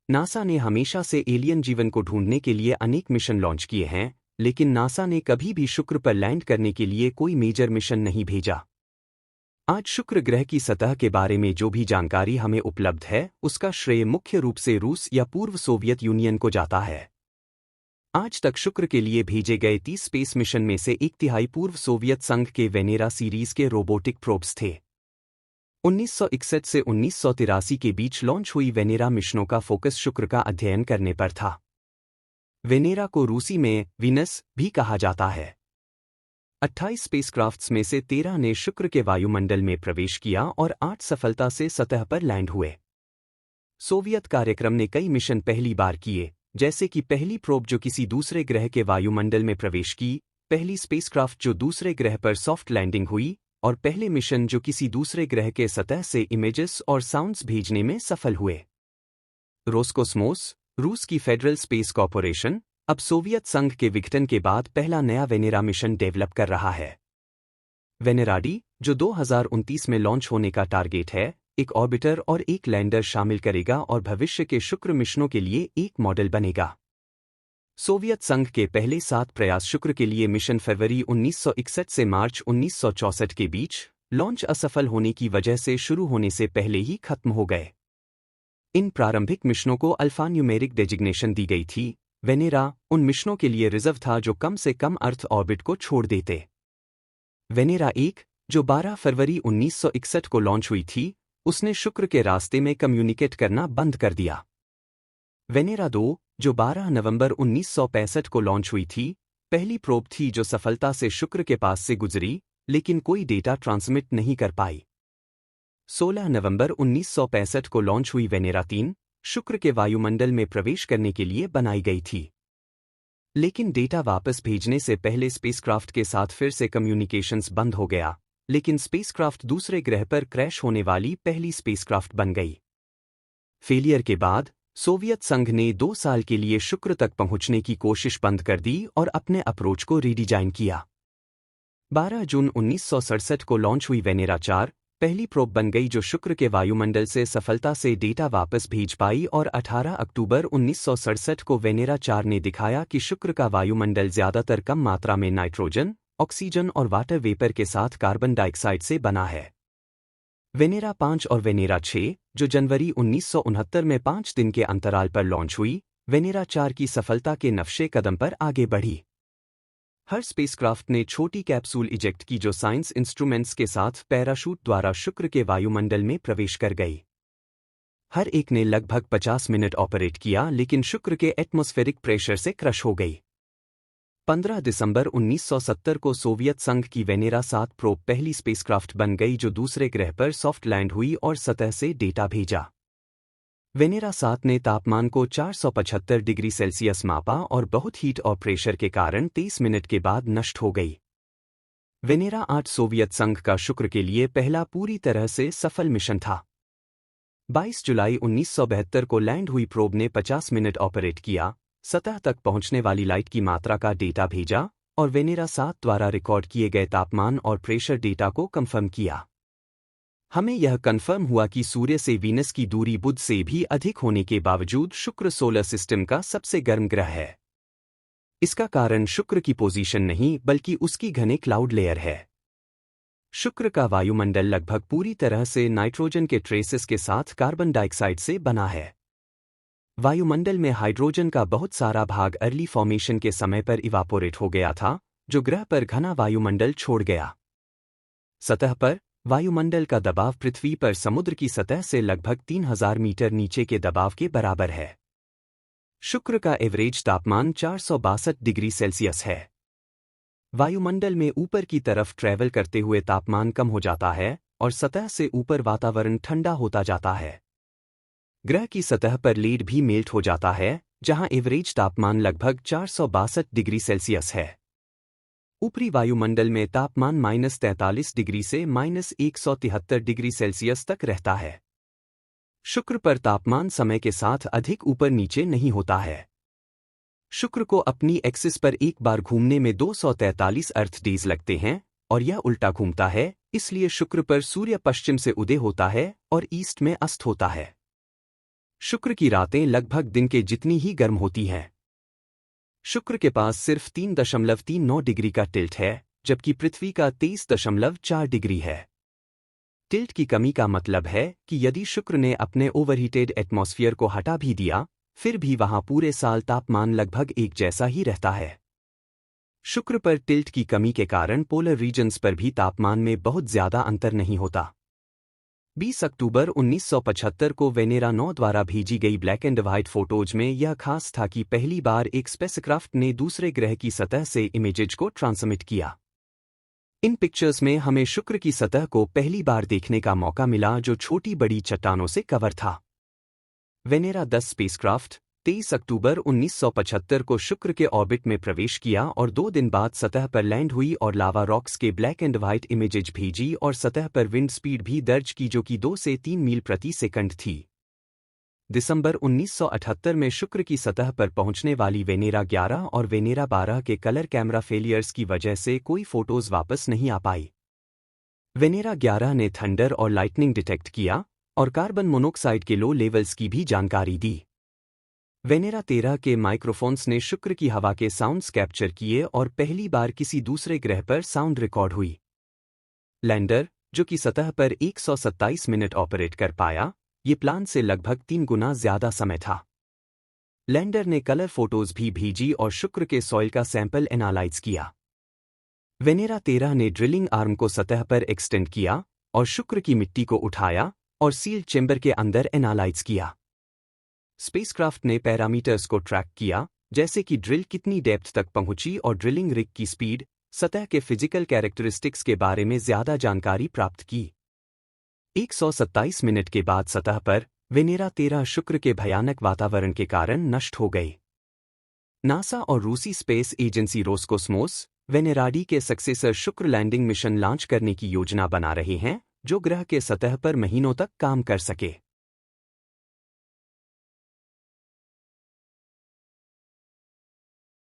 NASA ने हमेशा से एलियन जीवन को ढूंढने के लिए अनेक मिशन लॉन्च किए हैं, लेकिन नासा ने कभी भी शुक्र पर लैंड करने के लिए कोई मेजर मिशन नहीं भेजा। आज शुक्र ग्रह की सतह के बारे में जो भी जानकारी हमें उपलब्ध है, उसका श्रेय मुख्य रूप से रूस या पूर्व सोवियत यूनियन को जाता है। आज तक शुक्र के लिए भेजे गए 30 स्पेस मिशन में से एक तिहाई पूर्व सोवियत संघ के वेनेरा सीरीज के रोबोटिक प्रोब्स थे। 1961 से 1983 के बीच लॉन्च हुई वेनेरा मिशनों का फोकस शुक्र का अध्ययन करने पर था। वेनेरा को रूसी में वीनस भी कहा जाता है। 28 स्पेसक्राफ्ट्स में से 13 ने शुक्र के वायुमंडल में प्रवेश किया और 8 सफलता से सतह पर लैंड हुए। सोवियत कार्यक्रम ने कई मिशन पहली बार किए, जैसे कि पहली प्रोब जो किसी दूसरे ग्रह के वायुमंडल में प्रवेश की, पहली स्पेसक्राफ्ट जो दूसरे ग्रह पर सॉफ्ट लैंडिंग हुई, और पहले मिशन जो किसी दूसरे ग्रह के सतह से इमेजेस और साउंड्स भेजने में सफल हुए। रोस्कोस्मोस, रूस की फेडरल स्पेस कॉर्पोरेशन, अब सोवियत संघ के विघटन के बाद पहला नया वेनेरा मिशन डेवलप कर रहा है। वेनेराडी, जो 2029 में लॉन्च होने का टारगेट है, एक ऑर्बिटर और एक लैंडर शामिल करेगा और भविष्य के शुक्र मिशनों के लिए एक मॉडल बनेगा। सोवियत संघ के पहले 7 प्रयास शुक्र के लिए मिशन फरवरी 1961 से मार्च 1964 के बीच लॉन्च असफल होने की वजह से शुरू होने से पहले ही खत्म हो गए। इन प्रारंभिक मिशनों को अल्फा न्यूमेरिक डेजिग्नेशन दी गई थी। वेनेरा उन मिशनों के लिए रिजर्व था जो कम से कम अर्थ ऑर्बिट को छोड़ देते। वेनेरा 1, जो 12 फरवरी 1961 को लॉन्च हुई थी, उसने शुक्र के रास्ते में कम्युनिकेट करना बंद कर दिया। वेनेरा 2, जो 12 नवंबर 1965 को लॉन्च हुई थी, पहली प्रोब थी जो सफलता से शुक्र के पास से गुजरी, लेकिन कोई डेटा ट्रांसमिट नहीं कर पाई। 16 नवंबर 1965 को लॉन्च हुई वेनेरा 3, शुक्र के वायुमंडल में प्रवेश करने के लिए बनाई गई थी। लेकिन डेटा वापस भेजने से पहले स्पेसक्राफ्ट के साथ फिर से कम्युनिकेशंस बंद हो गया, लेकिन स्पेसक्राफ्ट दूसरे ग्रह पर क्रैश होने वाली पहली स्पेसक्राफ्ट बन गई। फेलियर के बाद सोवियत संघ ने 2 साल के लिए शुक्र तक पहुंचने की कोशिश बंद कर दी और अपने अप्रोच को रीडिजाइन किया। 12 जून 1967 को लॉन्च हुई वेनेरा 4 पहली प्रोब बन गई जो शुक्र के वायुमंडल से सफलता से डेटा वापस भेज पाई, और 18 अक्टूबर 1967 को वेनेरा 4 ने दिखाया कि शुक्र का वायुमंडल ज्यादातर कम मात्रा में नाइट्रोजन, ऑक्सीजन और वाटर वेपर के साथ कार्बन डाइऑक्साइड से बना है। वेनेरा 5 और वेनेरा 6, जो जनवरी 1969 में 5 दिन के अंतराल पर लॉन्च हुई, वेनेरा 4 की सफलता के नक्शे कदम पर आगे बढ़ी। हर स्पेसक्राफ्ट ने छोटी कैप्सूल इजेक्ट की जो साइंस इंस्ट्रूमेंट्स के साथ पैराशूट द्वारा शुक्र के वायुमंडल में प्रवेश कर गई। हर एक ने लगभग 50 मिनट ऑपरेट किया, लेकिन शुक्र के एटमॉस्फेरिक प्रेशर से क्रश हो गई। 15 दिसंबर 1970 को सोवियत संघ की वेनेरा 7 प्रोब पहली स्पेसक्राफ्ट बन गई जो दूसरे ग्रह पर सॉफ्ट लैंड हुई और सतह से डेटा भेजा। वेनेरा 7 ने तापमान को 475 डिग्री सेल्सियस मापा और बहुत हीट और प्रेशर के कारण 23 मिनट के बाद नष्ट हो गई। वेनेरा 8 सोवियत संघ का शुक्र के लिए पहला पूरी तरह से सफल मिशन था। 22 जुलाई 1972 को लैंड हुई प्रोब ने 50 मिनट ऑपरेट किया, सतह तक पहुंचने वाली लाइट की मात्रा का डेटा भेजा और वेनेरा 7 द्वारा रिकॉर्ड किए गए तापमान और प्रेशर डेटा को कंफर्म किया। हमें यह कंफर्म हुआ कि सूर्य से वीनस की दूरी बुध से भी अधिक होने के बावजूद शुक्र सोलर सिस्टम का सबसे गर्म ग्रह है। इसका कारण शुक्र की पोजीशन नहीं बल्कि उसकी घने क्लाउड लेयर है। शुक्र का वायुमंडल लगभग पूरी तरह से नाइट्रोजन के ट्रेसेस के साथ कार्बन डाइऑक्साइड से बना है। वायुमंडल में हाइड्रोजन का बहुत सारा भाग अर्ली फॉर्मेशन के समय पर इवापोरेट हो गया था, जो ग्रह पर घना वायुमंडल छोड़ गया। सतह पर वायुमंडल का दबाव पृथ्वी पर समुद्र की सतह से लगभग 3000 मीटर नीचे के दबाव के बराबर है। शुक्र का एवरेज तापमान 462 डिग्री सेल्सियस है। वायुमंडल में ऊपर की तरफ ट्रैवल करते हुए तापमान कम हो जाता है और सतह से ऊपर वातावरण ठंडा होता जाता है। ग्रह की सतह पर लीड भी मेल्ट हो जाता है, जहां एवरेज तापमान लगभग 462 डिग्री सेल्सियस है। ऊपरी वायुमंडल में तापमान -43 डिग्री से -173 डिग्री सेल्सियस तक रहता है। शुक्र पर तापमान समय के साथ अधिक ऊपर नीचे नहीं होता है। शुक्र को अपनी एक्सिस पर एक बार घूमने में 243 अर्थ डेज लगते हैं और यह उल्टा घूमता है, इसलिए शुक्र पर सूर्य पश्चिम से उदय होता है और ईस्ट में अस्त होता है। शुक्र की रातें लगभग दिन के जितनी ही गर्म होती हैं। शुक्र के पास सिर्फ 3.39 डिग्री का टिल्ट है, जबकि पृथ्वी का 23.4 डिग्री है। टिल्ट की कमी का मतलब है कि यदि शुक्र ने अपने ओवरहीटेड एटमॉस्फेयर को हटा भी दिया, फिर भी वहां पूरे साल तापमान लगभग एक जैसा ही रहता है। शुक्र पर टिल्ट की कमी के कारण पोलर रीजन्स पर भी तापमान में बहुत ज्यादा अंतर नहीं होता। 20 अक्टूबर 1975 को वेनेरा 9 द्वारा भेजी गई ब्लैक एंड व्हाइट फोटोज में यह खास था कि पहली बार एक स्पेसक्राफ्ट ने दूसरे ग्रह की सतह से इमेजेज को ट्रांसमिट किया। इन पिक्चर्स में हमें शुक्र की सतह को पहली बार देखने का मौका मिला, जो छोटी बड़ी चट्टानों से कवर था। वेनेरा 10 स्पेसक्राफ्ट 23 अक्टूबर 1975 को शुक्र के ऑर्बिट में प्रवेश किया और 2 दिन बाद सतह पर लैंड हुई और लावा रॉक्स के ब्लैक एंड व्हाइट इमेजेज भेजी और सतह पर विंड स्पीड भी दर्ज की, जो कि 2 से 3 मील प्रति सेकंड थी। दिसंबर 1978 में शुक्र की सतह पर पहुंचने वाली वेनेरा 11 और वेनेरा 12 के कलर कैमरा फेलियर्स की वजह से कोई फोटोज वापस नहीं आ पाई। वेनेरा 11 ने थंडर और लाइटनिंग डिटेक्ट किया और कार्बन मोनोक्साइड के लो लेवल्स की भी जानकारी दी। वेनेरा 13 के माइक्रोफोन्स ने शुक्र की हवा के साउंड्स कैप्चर किए और पहली बार किसी दूसरे ग्रह पर साउंड रिकॉर्ड हुई। लैंडर, जो कि सतह पर 127 मिनट ऑपरेट कर पाया, ये प्लान से लगभग 3 गुना ज्यादा समय था। लैंडर ने कलर फोटोज भी भेजी और शुक्र के सॉइल का सैंपल एनालाइज किया। वेनेरा 13 ने ड्रिलिंग आर्म को सतह पर एक्सटेंड किया और शुक्र की मिट्टी को उठाया और सील्ड चेंबर के अंदर एनालाइज किया। स्पेसक्राफ्ट ने पैरामीटर्स को ट्रैक किया, जैसे कि ड्रिल कितनी डेप्थ तक पहुंची और ड्रिलिंग रिग की स्पीड, सतह के फिजिकल कैरेक्टरिस्टिक्स के बारे में ज्यादा जानकारी प्राप्त की। 127 मिनट के बाद सतह पर वेनेरा 13 शुक्र के भयानक वातावरण के कारण नष्ट हो गई। नासा और रूसी स्पेस एजेंसी रोसकोस्मोस वेनेराडी के सक्सेसर शुक्र लैंडिंग मिशन लॉन्च करने की योजना बना रहे हैं, जो ग्रह के सतह पर महीनों तक काम कर सके।